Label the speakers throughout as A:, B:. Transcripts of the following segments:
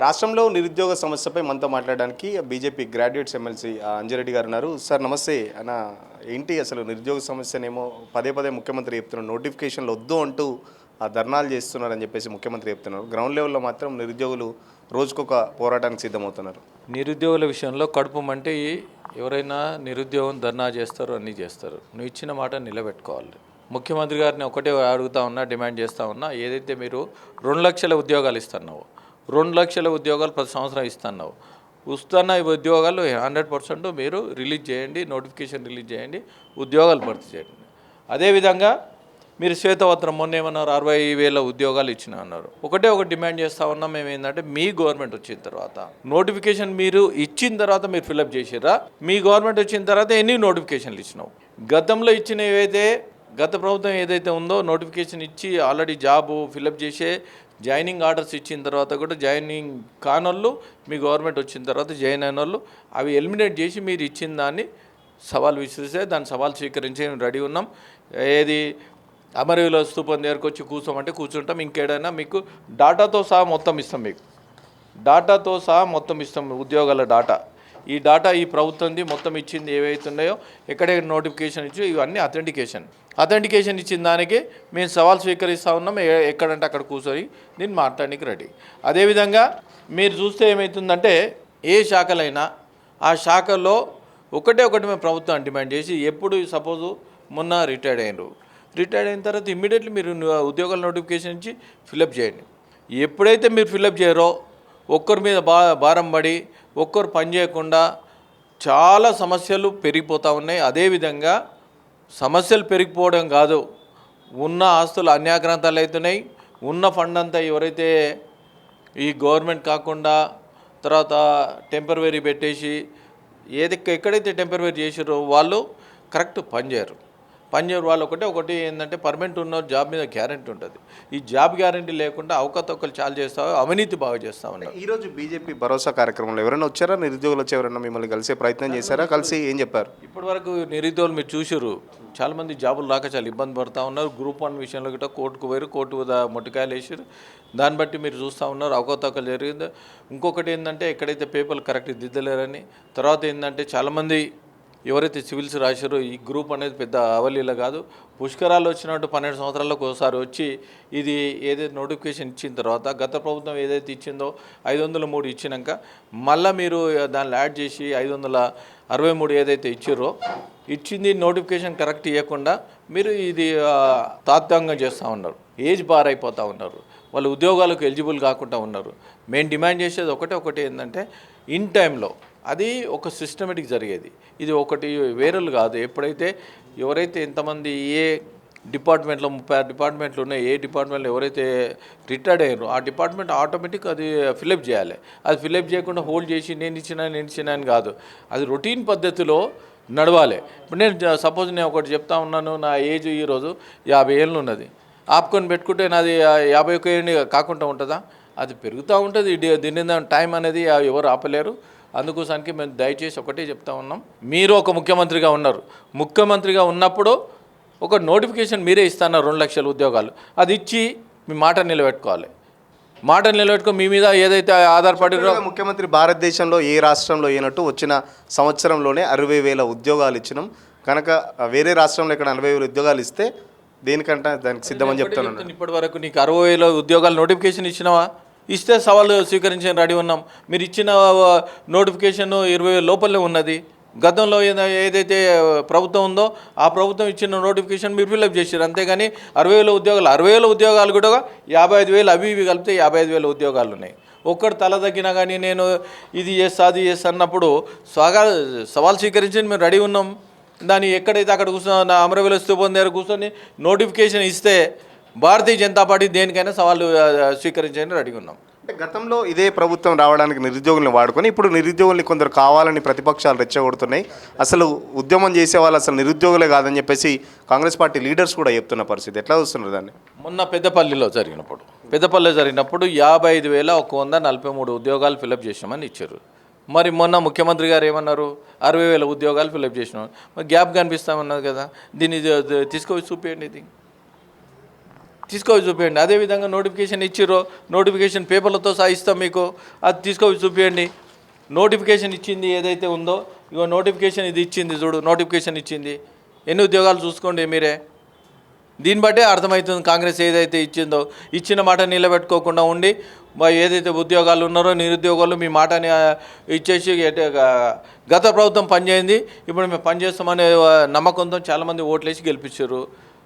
A: రాష్ట్రంలో నిరుద్యోగ సమస్యపై మనతో మాట్లాడడానికి బీజేపీ గ్రాడ్యుయేట్స్ ఎమ్మెల్సీ అంజిరెడ్డి గారు ఉన్నారు. సార్ నమస్తే అన్న. ఏంటి అసలు నిరుద్యోగ సమస్యనేమో పదే పదే ముఖ్యమంత్రి చెప్తున్నారు, నోటిఫికేషన్లు వద్దు అంటూ ధర్నాలు చేస్తున్నారని చెప్పేసి ముఖ్యమంత్రి చెప్తున్నారు. గ్రౌండ్ లెవెల్లో మాత్రం నిరుద్యోగులు రోజుకొక పోరాటానికి సిద్ధమవుతున్నారు.
B: నిరుద్యోగుల విషయంలో కడుపు మంటే ఎవరైనా నిరుద్యోగం ధర్నా చేస్తారు, అన్నీ చేస్తారు. నువ్వు ఇచ్చిన మాట నిలబెట్టుకోవాలి. ముఖ్యమంత్రి గారిని ఒకటే అడుగుతా ఉన్నా, డిమాండ్ చేస్తూ ఉన్నా, ఏదైతే మీరు 2 లక్షల ఉద్యోగాలు ఇస్తున్నావు, 2 లక్షల ఉద్యోగాలు ప్రతి సంవత్సరం ఇస్తున్నావు, వస్తున్న ఈ ఉద్యోగాలు 100% మీరు రిలీజ్ చేయండి, నోటిఫికేషన్ రిలీజ్ చేయండి, ఉద్యోగాలు భర్తీ చేయండి. అదేవిధంగా మీరు శ్వేతపత్రం మొన్న ఏమన్నారు, 60,000 ఉద్యోగాలు ఇచ్చిన అన్నారు. ఒకటే ఒక డిమాండ్ చేస్తూ ఉన్నాం మేము, ఏంటంటే మీ గవర్నమెంట్ వచ్చిన తర్వాత నోటిఫికేషన్ మీరు ఇచ్చిన తర్వాత మీరు ఫిలప్ చేసిర్రా? మీ గవర్నమెంట్ వచ్చిన తర్వాత ఎన్ని నోటిఫికేషన్లు ఇచ్చినావు? గతంలో ఇచ్చిన ఏవైతే గత ప్రభుత్వం ఏదైతే ఉందో నోటిఫికేషన్ ఇచ్చి ఆల్రెడీ జాబు ఫిలప్ చేసే జాయినింగ్ ఆర్డర్స్ ఇచ్చిన తర్వాత కూడా జాయినింగ్ కానోళ్ళు మీ గవర్నమెంట్ వచ్చిన తర్వాత జాయిన్ అయిన వాళ్ళు అవి ఎలిమినేట్ చేసి మీరు ఇచ్చిన దాన్ని సవాల్ విసిరిస్తే దాన్ని సవాల్ స్వీకరించి రెడీ ఉన్నాం. ఏది అమరవీరుల స్తూపం దగ్గరకు వచ్చి కూర్చోమంటే కూర్చుంటాం. ఇంకేడైనా మీకు డాటాతో సహా మొత్తం ఇస్తాం, మీకు డాటాతో సహా మొత్తం ఇస్తాం, ఉద్యోగాల డాటా. ఈ డాటా ఈ ప్రభుత్వంది మొత్తం ఇచ్చింది ఏవైతే ఉన్నాయో, ఎక్కడెక్కడ నోటిఫికేషన్ ఇచ్చి ఇవన్నీ అథెంటికేషన్ ఇచ్చిన దానికి మేము సవాల్ స్వీకరిస్తూ ఉన్నాం. ఎక్కడంటే అక్కడ కూర్చొని దీన్ని మాట్లాడడానికి రెడీ. అదేవిధంగా మీరు చూస్తే ఏమవుతుందంటే, ఏ శాఖలైనా ఆ శాఖలో ఒకటి మేము ప్రభుత్వం డిమాండ్ చేసి, ఎప్పుడు సపోజు మొన్న రిటైర్డ్ అయిన తర్వాత ఇమ్మీడియట్లీ మీరు ఉద్యోగాల నోటిఫికేషన్ ఇచ్చి ఫిలప్ చేయండి. ఎప్పుడైతే మీరు ఫిలప్ చేయరో ఒక్కరి మీద భారం పడి ఒక్కరు పని చేయకుండా చాలా సమస్యలు పెరిగిపోతూ ఉన్నాయి. అదేవిధంగా సమస్యలు పెరిగిపోవడం కాదు, ఉన్న ఆస్తులు అన్యాక్రాంతాలు అవుతున్నాయి. ఉన్న ఫండ్ అంతా ఎవరైతే ఈ గవర్నమెంట్ కాకుండా తర్వాత టెంపరవరీ పెట్టేసి ఎక్కడైతే టెంపరవరీ చేసారో వాళ్ళు కరెక్ట్ పనిచేయరు. వాళ్ళు ఒకటి ఏంటంటే, పర్మనెంట్ ఉన్న జాబ్ మీద గ్యారంటీ ఉంటుంది. ఈ జాబ్ గ్యారంటీ లేకుండా అవకతవకలు చాలా చేస్తావు, అవినీతి బాగా చేస్తూ ఉన్నారు.
A: ఈరోజు బీజేపీ భరోసా కార్యక్రమంలో ఎవరైనా వచ్చారా? నిరుద్యోగులు వచ్చి ఎవరైనా మిమ్మల్ని కలిసే ప్రయత్నం చేశారా? కలిసి ఏం చెప్పారు?
B: ఇప్పటి వరకు నిరుద్యోగులు మీరు చూసారు, చాలామంది జాబులు రాక చాలా ఇబ్బంది పడుతూ ఉన్నారు. గ్రూప్ 1 విషయంలో గిట్ట కోర్టుకు పోయారు, కోర్టు మొట్టికాయలు వేసారు. దాన్ని బట్టి మీరు చూస్తూ ఉన్నారు అవకతవకలు జరిగింది. ఇంకొకటి ఏంటంటే, ఎక్కడైతే పేపర్లు కరెక్ట్ దిద్దలేరని, తర్వాత ఏంటంటే చాలామంది ఎవరైతే సివిల్స్ రాశారో ఈ గ్రూప్ అనేది పెద్ద అవలీల కాదు. పుష్కరాలు వచ్చినట్టు 12 సంవత్సరాలకు ఒకసారి వచ్చి ఇది ఏదైతే నోటిఫికేషన్ ఇచ్చిన తర్వాత గత ప్రభుత్వం ఏదైతే ఇచ్చిందో 503 ఇచ్చినాక మళ్ళీ మీరు దాన్ని యాడ్ చేసి 563 ఏదైతే ఇచ్చింది నోటిఫికేషన్ కరెక్ట్ ఇవ్వకుండా మీరు ఇది తాత్కాలికంగా చేస్తూ ఉన్నారు. ఏజ్ బార్ అయిపోతూ ఉన్నారు, వాళ్ళు ఉద్యోగాలకు ఎలిజిబుల్ కాకుండా ఉన్నారు. మేము డిమాండ్ చేసేది ఒకటి ఏంటంటే, ఇన్ టైంలో అది ఒక సిస్టమేటిక్ జరిగేది. ఇది ఒకటి వేరేలు కాదు. ఎప్పుడైతే ఎవరైతే ఎంతమంది ఏ డిపార్ట్మెంట్లో 36 డిపార్ట్మెంట్లు ఉన్నాయి, ఏ డిపార్ట్మెంట్లో ఎవరైతే రిటైర్డ్ అయ్యారో ఆ డిపార్ట్మెంట్ ఆటోమేటిక్ అది ఫిలప్ చేయాలి. అది ఫిలప్ చేయకుండా హోల్డ్ చేసి నేను ఇచ్చిన అని కాదు, అది రొటీన్ పద్ధతిలో నడవాలి. ఇప్పుడు నేను ఒకటి చెప్తా ఉన్నాను, నా ఏజ్ ఈరోజు 50 ఏళ్ళు ఉన్నది. ఆపుకొని పెట్టుకుంటే నాది 51 ఏళ్ళు కాకుండా ఉంటుందా? అది పెరుగుతూ ఉంటుంది. దీని టైం అనేది ఎవరు ఆపలేరు. అందుకోసానికి మేము దయచేసి ఒకటే చెప్తా ఉన్నాం, మీరు ఒక ముఖ్యమంత్రిగా ఉన్నారు. ముఖ్యమంత్రిగా ఉన్నప్పుడు ఒక నోటిఫికేషన్ మీరే ఇస్తున్నారు 2 లక్షల ఉద్యోగాలు. అది ఇచ్చి మీ మాట నిలబెట్టుకోవాలి. మీ మీద ఏదైతే ఆధారపడిరో.
A: ముఖ్యమంత్రి భారతదేశంలో ఏ రాష్ట్రంలో అయినట్టు వచ్చిన సంవత్సరంలోనే 60,000 ఉద్యోగాలు ఇచ్చినాం కనుక వేరే రాష్ట్రంలో ఇక్కడ 40,000 ఉద్యోగాలు ఇస్తే దేనికంటే దానికి సిద్ధమని చెప్తున్నాను.
B: ఇప్పటి వరకు నీకు 60,000 ఉద్యోగాలు నోటిఫికేషన్ ఇచ్చినావా? ఇస్తే సవాళ్ళు స్వీకరించిన రెడీ ఉన్నాం. మీరు ఇచ్చిన నోటిఫికేషన్ 20,000 లోపలనే ఉన్నది. గతంలో ఏదైతే ప్రభుత్వం ఉందో ఆ ప్రభుత్వం ఇచ్చిన నోటిఫికేషన్ మీరు ఫిల్అప్ చేశారు, అంతేగాని 60,000 ఉద్యోగాలు కూడా 55,000 అవి ఇవి కలిపితే 55,000 ఉద్యోగాలు ఉన్నాయి. ఒక్కడు తల తగ్గినా కానీ నేను ఇది చేస్తా అది చేస్తా అన్నప్పుడు సవాల్ స్వీకరించి మేము రెడీ ఉన్నాం. దాన్ని ఎక్కడైతే అక్కడ కూర్చొని అమరవీరుల స్తూపం దగ్గర కూర్చొని నోటిఫికేషన్ ఇస్తే భారతీయ జనతా పార్టీ దేనికైనా సవాళ్ళు స్వీకరించని రెడీగా ఉన్నాం.
A: అంటే గతంలో ఇదే ప్రభుత్వం రావడానికి నిరుద్యోగులను వాడుకొని ఇప్పుడు నిరుద్యోగుల్ని కొందరు కావాలని ప్రతిపక్షాలు రెచ్చగొడుతున్నాయి. అసలు ఉద్యమం చేసే వాళ్ళు అసలు నిరుద్యోగులే కాదని చెప్పేసి కాంగ్రెస్ పార్టీ లీడర్స్ కూడా చెప్తున్న పరిస్థితి. ఎట్లా చూస్తున్నారు దాన్ని?
B: మొన్న పెద్దపల్లిలో జరిగినప్పుడు 55,143 ఉద్యోగాలు ఫిలప్ చేసామని ఇచ్చారు. మరి మొన్న ముఖ్యమంత్రి గారు ఏమన్నారు, 60,000 ఉద్యోగాలు ఫిలప్ చేసినాం. మరి గ్యాప్ కనిపిస్తామన్నది కదా, దీన్ని తీసుకొని చూపించండి. ఇది తీసుకొని చూపించండి. అదేవిధంగా నోటిఫికేషన్ ఇచ్చిర్రో నోటిఫికేషన్ పేపర్లతో సహా ఇస్తాం మీకు, అది తీసుకొని చూపించండి. నోటిఫికేషన్ ఇచ్చింది ఏదైతే ఉందో, ఇగో నోటిఫికేషన్ ఇది ఇచ్చింది చూడు, నోటిఫికేషన్ ఇచ్చింది, ఎన్ని ఉద్యోగాలు చూసుకోండి మీరే. దీన్ని బట్టే అర్థమవుతుంది కాంగ్రెస్ ఏదైతే ఇచ్చిందో, ఇచ్చిన మాట నిలబెట్టుకోకుండా ఉండి ఏదైతే ఉద్యోగాలు ఉన్నారో నిరుద్యోగాలు మీ మాటని ఇచ్చేసి గత ప్రభుత్వం పనిచేయింది, ఇప్పుడు మేము పనిచేస్తామనే నమ్మకంతో చాలామంది ఓట్లేసి గెలిపించారు.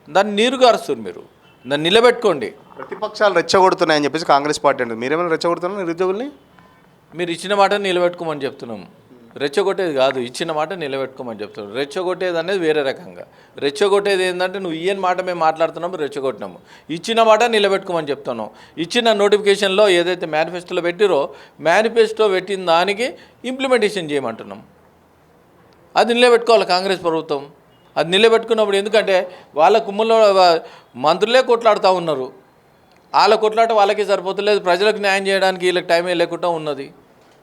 B: దాన్ని నీరుగారుస్తారు. మీరు దాన్ని నిలబెట్టుకోండి.
A: ప్రతిపక్షాలు రెచ్చగొడుతున్నాయని చెప్పేసి కాంగ్రెస్ పార్టీ అంటుంది. మీరేమైనా రెచ్చగొడుతున్నారు నిరుద్యోగుల్ని?
B: మీరు ఇచ్చిన మాట నిలబెట్టుకోమని చెప్తున్నాం. రెచ్చగొట్టేది కాదు, ఇచ్చిన మాట నిలబెట్టుకోమని చెప్తున్నాం. రెచ్చగొట్టేది అనేది వేరే రకంగా. రెచ్చగొట్టేది ఏంటంటే నువ్వు ఈయన మాట మేము మాట్లాడుతున్నాము, రెచ్చగొట్టినాము. ఇచ్చిన మాట నిలబెట్టుకోమని చెప్తున్నాం. ఇచ్చిన నోటిఫికేషన్లో ఏదైతే మేనిఫెస్టోలో పెట్టిరో, మేనిఫెస్టో పెట్టిన దానికి ఇంప్లిమెంటేషన్ చేయమంటున్నాం. అది నిలబెట్టుకోవాలి కాంగ్రెస్ ప్రభుత్వం. అది నిలబెట్టుకున్నప్పుడు, ఎందుకంటే వాళ్ళ కుమ్ముల్లో మంత్రులే కొట్లాడుతూ ఉన్నారు. వాళ్ళ కొట్లాట వాళ్ళకే సరిపోతలేదు, ప్రజలకు న్యాయం చేయడానికి వీళ్ళకి టైమే లేకుండా ఉన్నది.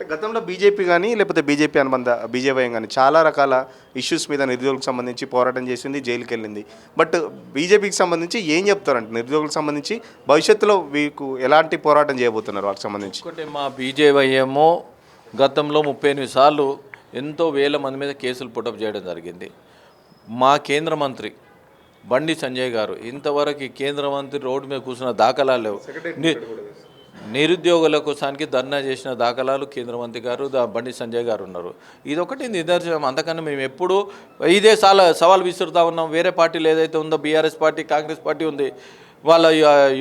A: గతంలో బీజేపీ కానీ లేకపోతే బీజేపీ అనుబంధ బీజేవైఎం కానీ చాలా రకాల ఇష్యూస్ మీద నిరుద్యోగులకు సంబంధించి పోరాటం చేసింది, జైలుకి వెళ్ళింది. బట్ బీజేపీకి సంబంధించి ఏం చెప్తారంటే నిరుద్యోగులకు సంబంధించి భవిష్యత్తులో వీకు ఎలాంటి పోరాటం చేయబోతున్నారు వాళ్ళకి సంబంధించి?
B: ఒకటి, మా బీజేవైఎంఓ గతంలో 38 సార్లు ఎంతో వేల మంది మీద కేసులు పుటప్ చేయడం జరిగింది. మా కేంద్ర మంత్రి బండి సంజయ్ గారు ఇంతవరకు ఈ కేంద్ర మంత్రి రోడ్డు మీద కూర్చున్న దాఖలాలు లేవు. నిరుద్యోగుల కోసానికి ధర్నా చేసిన దాఖలాలు కేంద్ర మంత్రి గారు బండి సంజయ్ గారు ఉన్నారు. ఇదొకటి నిదర్శనం. అంతకన్నా మేము ఎప్పుడూ ఇదే సవాల్ విసురుతూ ఉన్నాం. వేరే పార్టీలు ఏదైతే ఉందో, బీఆర్ఎస్ పార్టీ, కాంగ్రెస్ పార్టీ ఉంది, వాళ్ళ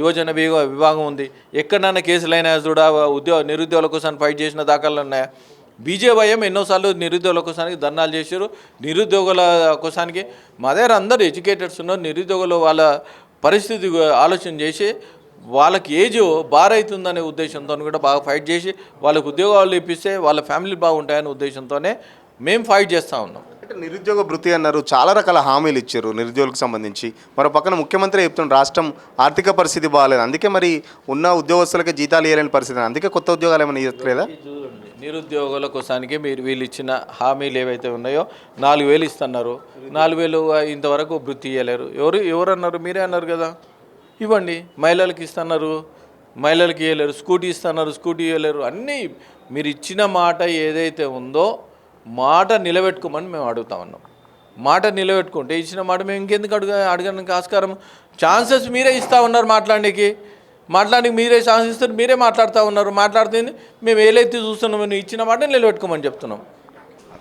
B: యువజన విభాగం ఉంది, ఎక్కడైనా కేసులైనా చూడా నిరుద్యోగుల కోసం ఫైట్ చేసిన దాఖలాలు ఉన్నాయా? బీజేవైఎం ఎన్నోసార్లు నిరుద్యోగుల కోసానికి ధర్నాలు చేశారు. నిరుద్యోగుల కోసానికి మా దగ్గర అందరూ ఎడ్యుకేటెడ్స్ ఉన్నారు. నిరుద్యోగులు వాళ్ళ పరిస్థితి ఆలోచన చేసి వాళ్ళకి ఏజ్ బారైతుందనే ఉద్దేశంతో కూడా బాగా ఫైట్ చేసి వాళ్ళకు ఉద్యోగాలు ఇప్పిస్తే వాళ్ళ ఫ్యామిలీ బాగుంటాయనే ఉద్దేశంతోనే మేము ఫైట్ చేస్తూ ఉన్నాం.
A: అంటే నిరుద్యోగ భృతి అన్నారు, చాలా రకాల హామీలు ఇచ్చారు నిరుద్యోగులకు సంబంధించి. మరో పక్కన ముఖ్యమంత్రి చెప్తున్నారు రాష్ట్రం ఆర్థిక పరిస్థితి బాగాలేదు, అందుకే మరి ఉన్న ఉద్యోగస్తులకే జీతాలు ఇవ్వలేని పరిస్థితి, అందుకే కొత్త ఉద్యోగాలు ఏమైనా ఇవ్వట్లేదా?
B: నిరుద్యోగుల కోసానికి వీళ్ళు ఇచ్చిన హామీలు ఏవైతే ఉన్నాయో 4,000 ఇస్తున్నారు. 4,000 ఇంతవరకు భృతి ఇవ్వలేరు. ఎవరన్నారు? మీరే అన్నారు కదా, ఇవ్వండి. మహిళలకు ఇస్తున్నారు, మహిళలకు ఇవ్వలేరు. స్కూటీ ఇస్తున్నారు, స్కూటీ ఇవ్వలేరు. అన్నీ మీరు ఇచ్చిన మాట ఏదైతే ఉందో మాట నిలబెట్టుకోమని మేము అడుగుతా ఉన్నాం. మాట నిలబెట్టుకుంటే ఇచ్చిన మాట మేము ఇంకెందుకు అడగడానికి ఆస్కారం? ఛాన్సెస్ మీరే ఇస్తూ ఉన్నారు మాట్లాడడానికి మీరే ఛాన్స్ ఇస్తారు, మీరే మాట్లాడుతూ ఉన్నారు. మాట్లాడుతుంది మేము ఏలైతే చూస్తున్నామో నువ్వు ఇచ్చిన మాట నిలబెట్టుకోమని చెప్తున్నాం.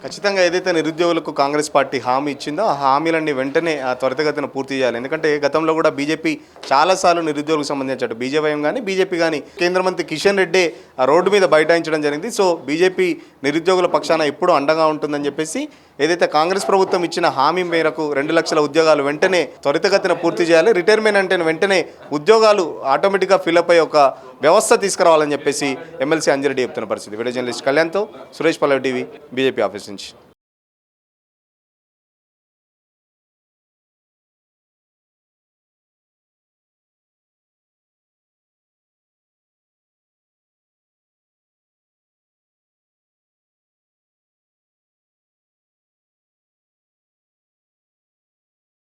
A: ఖచ్చితంగా ఏదైతే నిరుద్యోగులకు కాంగ్రెస్ పార్టీ హామీ ఇచ్చిందో ఆ హామీలన్నీ వెంటనే త్వరితగతిన పూర్తి చేయాలి. ఎందుకంటే గతంలో కూడా బీజేపీ చాలాసార్లు నిరుద్యోగులకు సంబంధించి బీజేవైఎం కానీ బీజేపీ కానీ కేంద్ర మంత్రి కిషన్ రెడ్డి ఆ రోడ్డు మీద బైఠాయించడం జరిగింది. సో బీజేపీ నిరుద్యోగుల పక్షాన ఎప్పుడూ అండగా ఉంటుందని చెప్పేసి ఏదైతే కాంగ్రెస్ ప్రభుత్వం ఇచ్చిన హామీ మేరకు 2 లక్షల ఉద్యోగాలు వెంటనే త్వరితగతిన పూర్తి చేయాలి. రిటైర్మెంట్ అంటే వెంటనే ఉద్యోగాలు ఆటోమేటిక్గా ఫిల్అప్ అయ్యే ఒక వ్యవస్థ తీసుకురావాలని చెప్పేసి ఎమ్మెల్సీ అంజిరెడ్డి చెప్తున్న పరిస్థితి. వీడియో జర్నలిస్ట్ కళ్యాణ్తో సురేష్ పల్లవి, టీవీ, బీజేపీ ఆఫీస్ నుంచి.